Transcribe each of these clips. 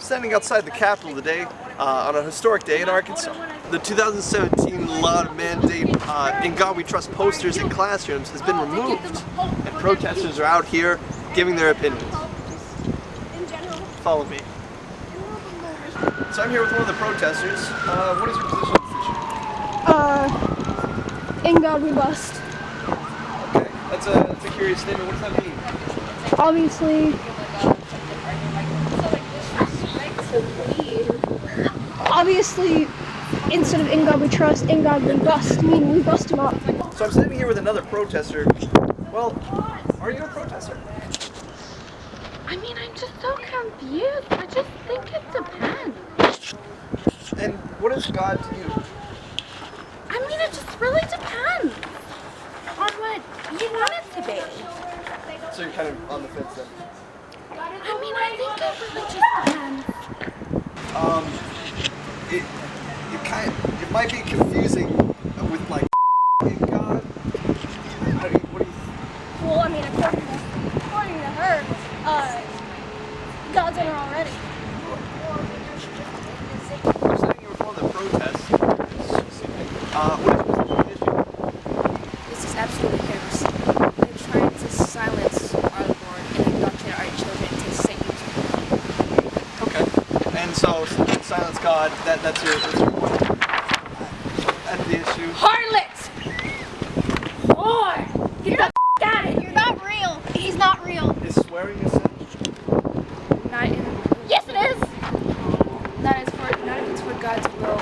standing outside the Capitol today on a historic day in Arkansas. The 2017 law mandate "In God We Trust" posters in classrooms has been removed, and protesters are out here giving their opinions. Follow me. So I'm here with one of the protesters. What is your position on this issue? In God We Bust. Okay, that's a curious statement. What does that mean? Obviously, instead of in God we trust, in God we bust, meaning we bust him up. So I'm standing here with another protester. Well, are you a protester? I mean, I'm just so confused. I just think it depends. And what is God to you? I mean, it just really depends on what you want it to be. So you're kind of on the fence then? I mean, I think it really just depends. It might be confusing with like in God. What do you think? Well, I mean, according to her, God's in her already. I'm saying you were one of the protests. What is your issue? This is absolutely heresy. They're trying to silence our Lord and indoctrinate our children into Satan's world. Okay. And so silence God, that's your point. That's the issue. Harlot! Whore! Get the f*** out of here! You're not real. He's not real. Is swearing a sin? Not in... Yes, it is. Not if it's for God's will.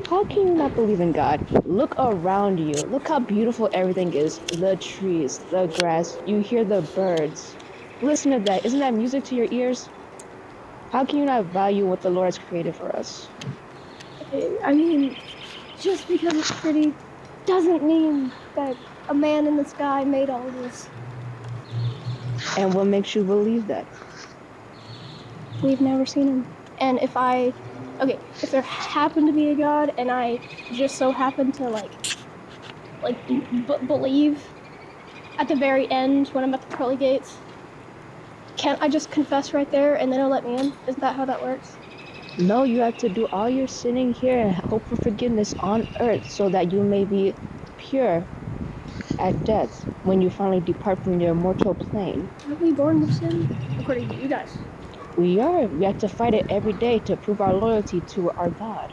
How can you not believe in God? Look around you. Look how beautiful everything is. The trees, the grass, you hear the birds. Listen to that. Isn't that music to your ears? How can you not value what the Lord has created for us? I mean, just because it's pretty doesn't mean that a man in the sky made all this. And what makes you believe that? We've never seen him. And if there happened to be a God and I just so happen to believe at the very end when I'm at the pearly gates, can't I just confess right there and then it'll let me in? Isn't that how that works? No, you have to do all your sinning here and hope for forgiveness on earth so that you may be pure at death when you finally depart from your mortal plane. Aren't we born with sin? According to you guys. We are. We have to fight it every day to prove our loyalty to our God.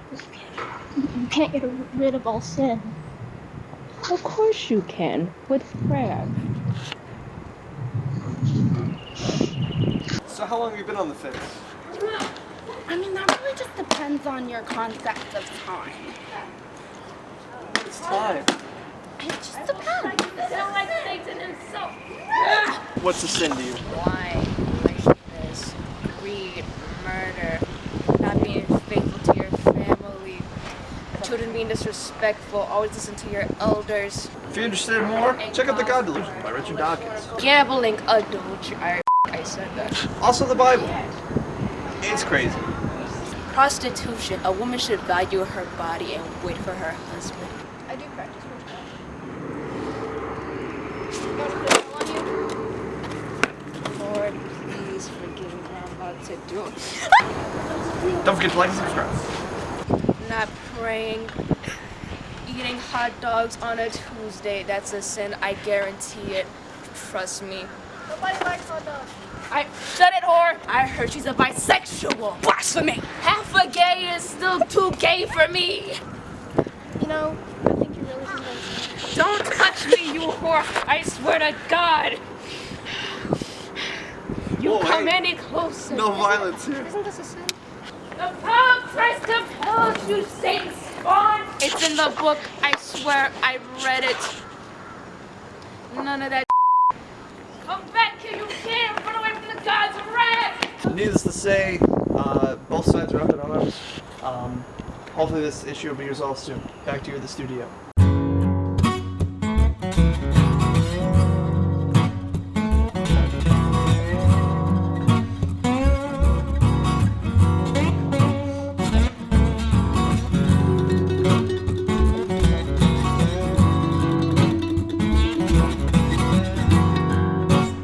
You can't get rid of all sin. Of course you can, with prayer. So how long have you been on the fence? I mean, that really just depends on your concept of time. It's time. It just depends. Like Satan himself. What's a sin to you? Lying, laziness, greed, murder, not being faithful to your family, children being disrespectful, always listen to your elders. If you're interested in more, check out the God Delusion by Richard Dawkins. Gambling, adultery. I said that. Also the Bible. It's crazy. Prostitution. A woman should value her body and wait for her husband. I do practice witchcraft. Lord, please forgive me what I'm about to do. Don't forget to like and subscribe. Not praying. Eating hot dogs on a Tuesday. That's a sin. I guarantee it. Trust me. Nobody likes hot dogs. Shut it, whore! I heard she's a bisexual. Blasphemy! Half a gay is still too gay for me. You know, I think you're really convincing. Don't touch me, you whore! I swear to God! You Whoa, come hey. any closer. No violence here. Isn't this a sin? The power tries to compels you, Satan spawn! It's in the book. I swear I read it. None of that. Come back here, you can't run away from the God's wrath! Needless to say, both sides are up in arms. Hopefully this issue will be resolved soon. Back to you at the studio.